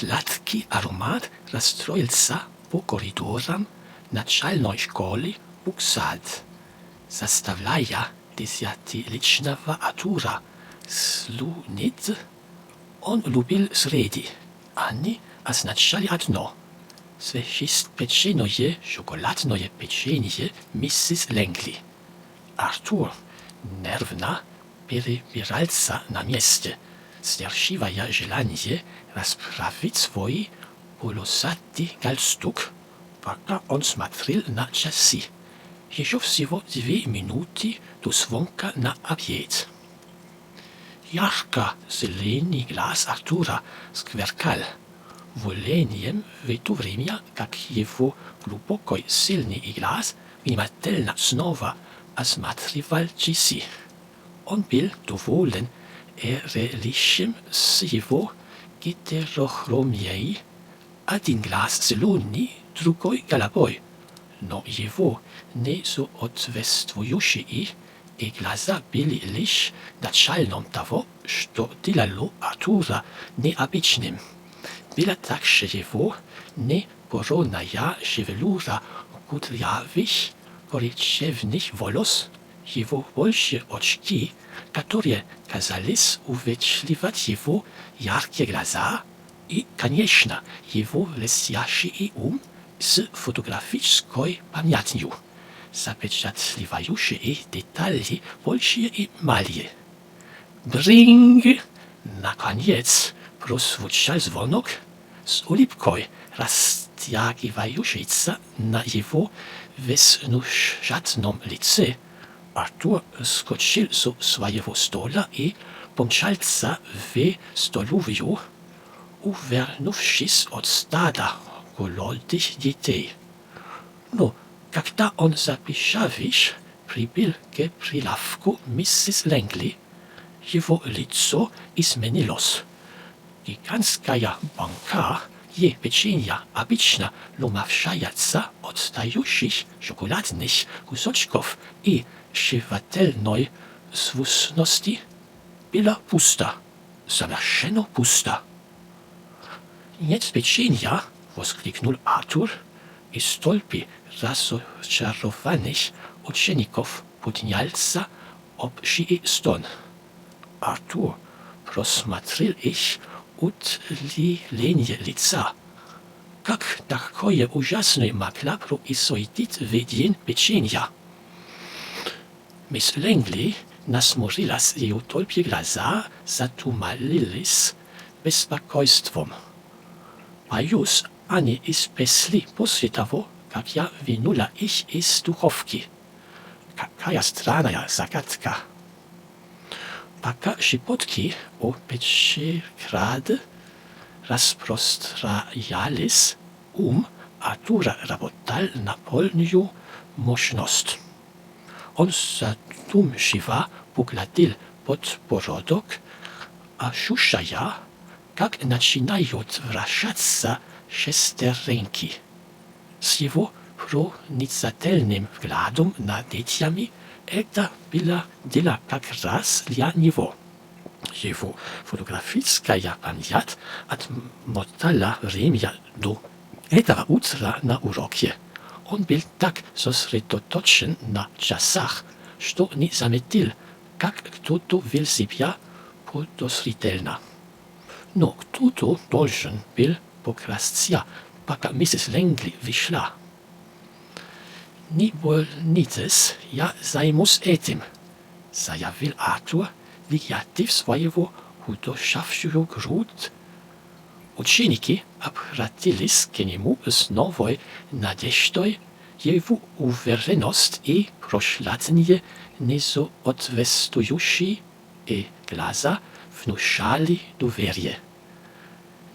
Sladki aromat rozstroilca po korydoram начальной школы Буксад. Заставляя десятилетнего Артура слунить, он любил среди. Они означали одно – свежеиспеченное шоколадное печенье миссис Лэнгли. Артур нервно перебирался на месте, сдерживая желание расправить свой полосатый галстук, пока он смотрел на часы. Еще всего 2 минуты до звонка на обед. Ярко-зеленый глаз Артура сверкал волнением в это время, как его глубокий сильный глаз внимательно снова осматривал часы. Он был доволен зрелищем с его гетерохромией. Один глаз зеленый, другой голубой, но его несоответствующие и глаза были лишь началом того, что делало Артура необычным. Была также его непоронная шевелюра кудрявых коричневых волос, его большие очки, которые казались увеличивать его яркие глаза, и, конечно, его блестящий ум с фотографической памятью, запечатливающие детали большие и малые. Бринг! Наконец прозвучал звонок с улыбкой, растягивающейся на его веснушчатом лице. Артур скочил со своего стола и помчался в столовую, увернувшись от стада голодных детей. Но когда он запищавшись прибыл к прилавку миссис Лэнгли, его лицо изменилось. Гигантская банка печенья, обычно ломавшаяся от тающих шоколадных кусочков и жевательной вкусности, была пуста, совершенно пуста. «Нет печенья!» — воскликнул Артур, и столб разочарованных учеников поднялся общий стон. Артур просмотрел их удлинение лица. Как такое ужасное могло происходить в день печенья? Мисс Лэнгли насмотрелась, ее толпе глаза затуманились беспокойством. «Боюсь, они испесли после того, как я вынула их из духовки. Какая странная загадка!» Пока шепотки о печекраде распространялись, ум Артура работал на полную мощность. Он задумчиво погладил подбородок, ощущая, как начинают вращаться шестеренки. С его проницательным взглядом над детьми это было дело как раз для него. Его фотографическая память отмотала время до этого утра на уроке. Он был так сосредоточен на часах, что не заметил, как кто-то вел себя подозрительно. Но кто-то должен был покрасться, пока миссис Лэнгли вышла. «Не волнуйтесь, я займусь этим», — заявил Артур, выглядев своего худощавую грудь. Ученики обратились к нему с новой надеждой. Его уверенность и прохладные несоответствующие глаза внушали доверие.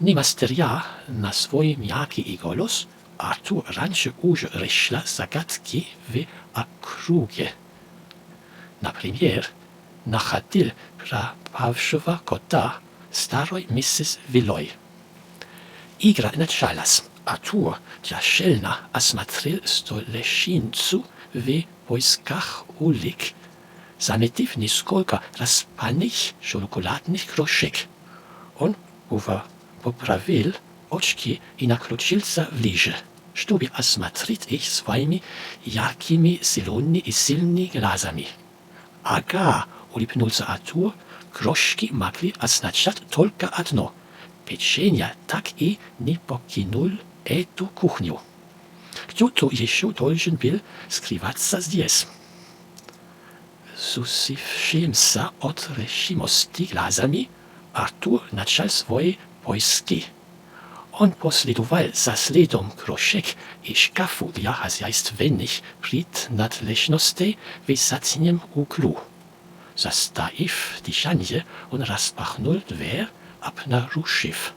Несмотря на свой мягкий голос, Артур раньше уже решил загадки в округе. Например, находил пропавшего кота старой миссис Виллой. Игра началась. Артур тщательно осмотрел столешницу в поисках улик, заметив несколько распанных шоколадных крошек. Он поправил очки и наклонился ближе, чтобы осмотреть их своими яркими, зелеными и сильными глазами. «Ага», — улыбнулся Артур, — «крошки могли означать только одно. Печенье так и не покинул эту кухню. Кто-то еще должен был скрываться здесь». Засусившимся от решимости глазами Артур начал свои поиски. Он последовал за следом крошек и шкафу для хозяйственных принадлежностей в заднем углу. Затаив дыхание, он распахнул дверь, обнаружив.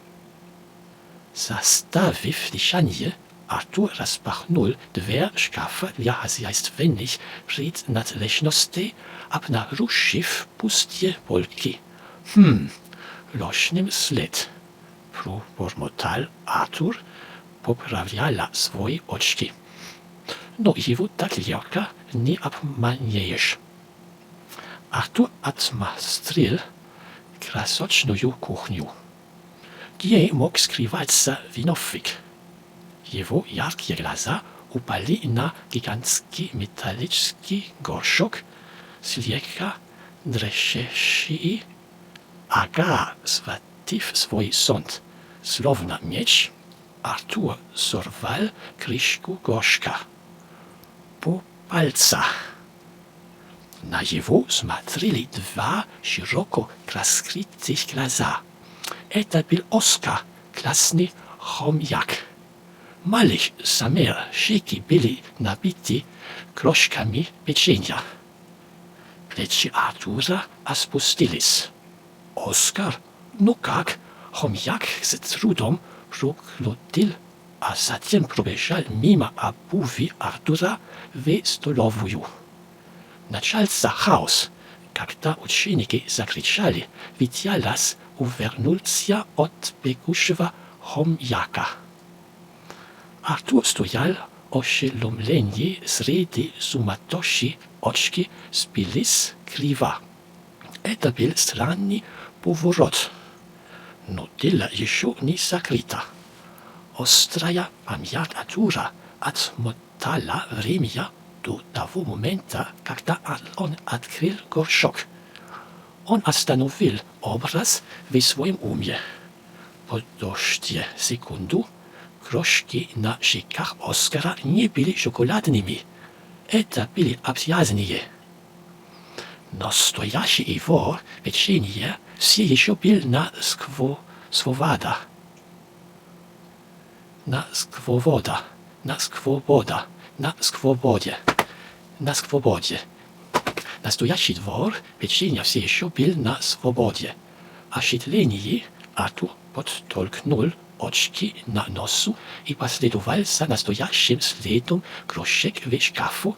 Заставив дыхание, Артур распахнул дверь шкафа для хозяйственных принадлежностей, обнаружив пустые полки. Ложный след, пробормотал Артур, поправляя свои очки. Но его так легко не обманешь. Артур осмотрел красочную кухню. Где мог скрываться виновник? Его яркие глаза упали на гигантский металлический горшок, слегка дрожащий. Ага, схватив свой зонт, словно меч, Артур сорвал крышку горшка. По пальца. На него смотрели два широко раскрытых глаза. Это был Оскар, классный хомяк. Малых самер щеки были набиты крошками печенья. Плечи Артура опустились. «Оскар, ну как?» Хомяк с трудом проглотил, а затем пробежал мимо обуви Артура в столовую. Начался хаос. Когда ученики закричали, Витиалас увернулся от бегущего хомяка. Артур стоял ошеломленный среди суматохи, очки сбились криво. Это был странный поворот. Но дело еще не закрыто. Острая память Артура отмотала время до того момента, когда он открыл горшок. Он остановил образ в своем уме. Подождите секунду. Крошки на щеках Оскара не были шоколадными. Это были объязанные. Настоящий вор печенье все еще был на свободе. На свободе. Настоящий вор печенья все еще был на свободе. Ошеломленный Артур подтолкнул очки на носу и последовал за настоящим следом крошек в шкафу.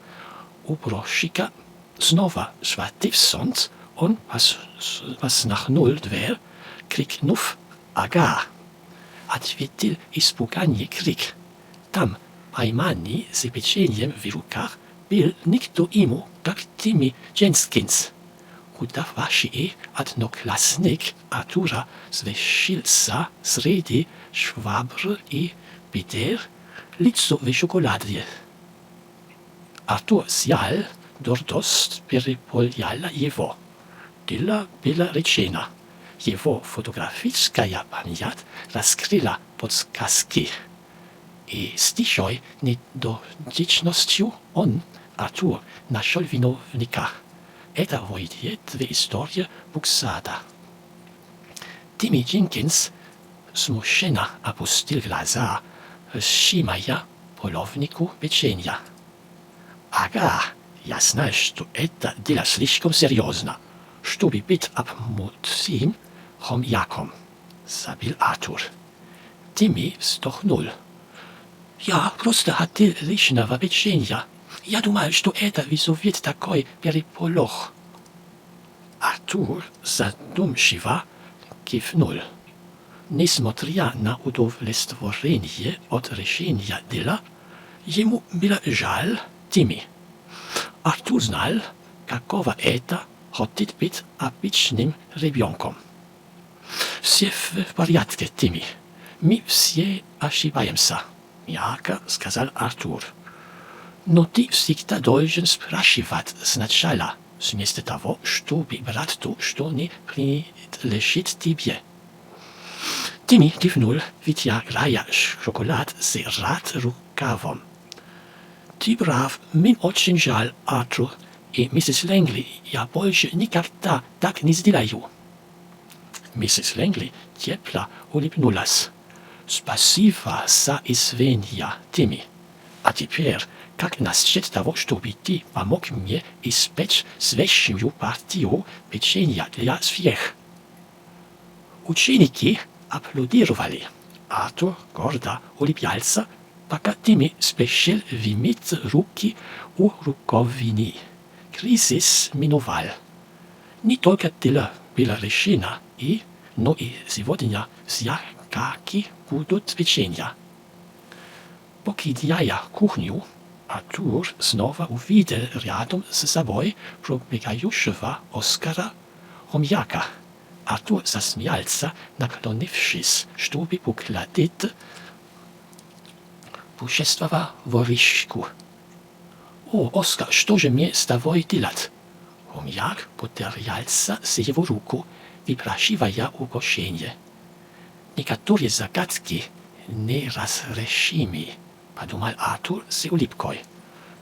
У брошика снова схватив зонт, он распахнул дверь, крикнув «Ага!», ответил испуганный крик. Там, пойманный с печеньем в руках, был никто ему, как Тимми Дженкинс. Удавший одноклассник Артура свершился среди швабр и ведер, лицо в шоколаде. Артур сиял, гордость переполняла его. Дело было решено. Его фотографическая память раскрыла подсказки. И с тихой недотичностью он, Артур, нашел виновника. Это войдет в историю Буксада. Тимми Дженкинс смущенно опустил глаза, сжимая половнику печенья. «Ага, я знаю, что это дело слишком серьезно, чтобы быть обманутым хомяком», — забил Артур. Тимми вздохнул. «Я просто хотел лишнего печенья. Я думаю, что это вызовет такой переполох». Артур задумчиво кивнул. Несмотря на удовлетворение от решения дела, ему было жаль Тимми. Артур знал, какого это хочет быть обычным ребенком. «Все в порядке, Тимми. «Мы все ошибаемся», — мягко сказал Артур. «Но ты всегда должен спрашивать сначала, вместо того, чтобы брать то, что не принадлежит тебе». Тимми кивнул, вытягивая шоколад с рад рукавом. «Ты прав, мне очень жаль, Артур, и миссис Лэнгли, я больше никогда так не сделаю». Миссис Лэнгли тепло улыбнулась. «Спасибо за извинения, Тимми. А теперь, как насчет того, чтобы ты помог мне испечь свежую партию печенья для всех?» Ученики аплодировали. Артур гордо улыбался, пока Тимми спешил вымыть руки у раковины. Кризис миновал. Не только дело было решено, но и сегодня все как будут печенья. Покидая кухню, Артур снова увидел рядом с собой пробегающего Оскара Хомяка. Артур засмеялся, наклонившись, чтобы погладить пушистого воришку. «О, Оскар, что же мне с тобой делать?» Хомяк потерялся с его руку, выпрашивая угощение. «Некоторые загадки неразрешимы», — подумал Артур с улыбкой.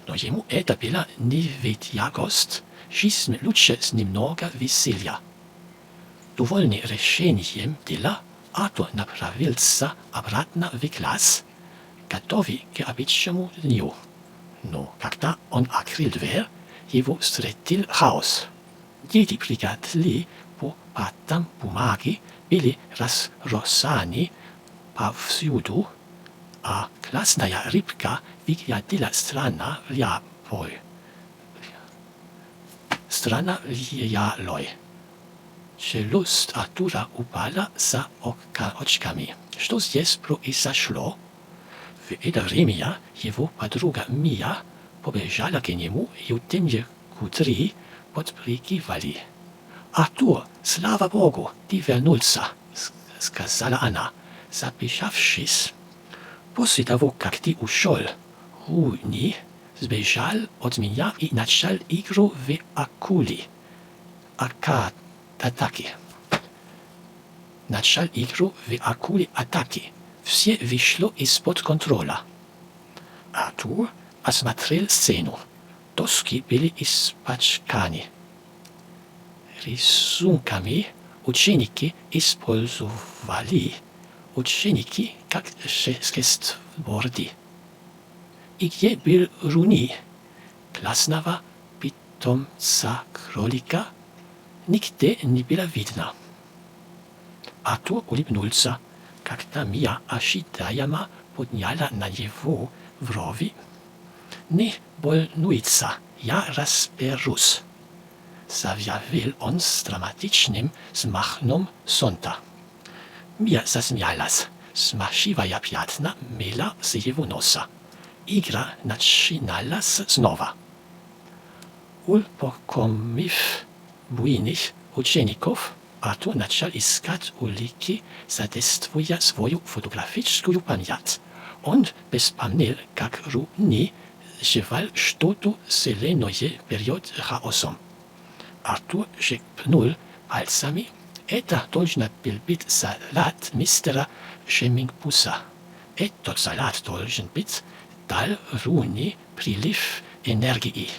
Но ему это было не в тягость. Жизнь лучше с немного веселья. Довольный решением дела, Артур направился обратно в класс, готовый к обычному дню. Но когда он открыл дверь, его встретил хаос. Дети прыгали по партам бумаги, были разбросаны повсюду, а классная рыбка выглядела странно вялой. Челюсть Артура упала за очками. Что здесь произошло? В это время его подруга Мия побежала к нему, и темные кудри подпрыгивали. «Артур, слава богу, ты вернулся», — сказала она, запыхавшись. «После того, как ты ушел, Руни сбежал от меня и начал игру в акули. Атаки. Начал игру в акули атаки. Все вышло из-под контроля». Артур осмотрел сцену. Доски были испачканы рисунками. Ученики использовали как скейтборды. И где был Руни, классного питомца кролика? Нигде не было видно. Артур улыбнулся, когда Мия ожидаемо подняла на него брови. «Не волнуйся, я разберусь», — заявил он с драматичным смахом зонта. Мия засмеялась, смахивая пятна мела с его носа. Игра начиналась снова. Упокоив буйных учеников, Артур начал искать улики, задействуя свою фотографическую память. Он вспомнил, как Руни жевал что-то зеленое перед хаосом. Артур шепнул пальцами: «Это должен был быть салат мистера Шемингпуса. Этот салат должен быть дал Руни прилив энергии».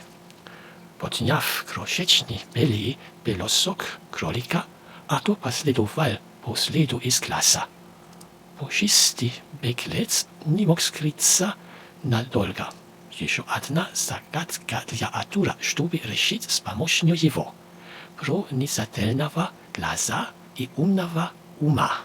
Подняв крошечный белый волосок кролика, Артур последовал по следу из класса. Пушистый беглец не мог скрыться надолго. Еще одна загадка для Артура, чтобы решить с помощью его проницательного глаза и умного ума.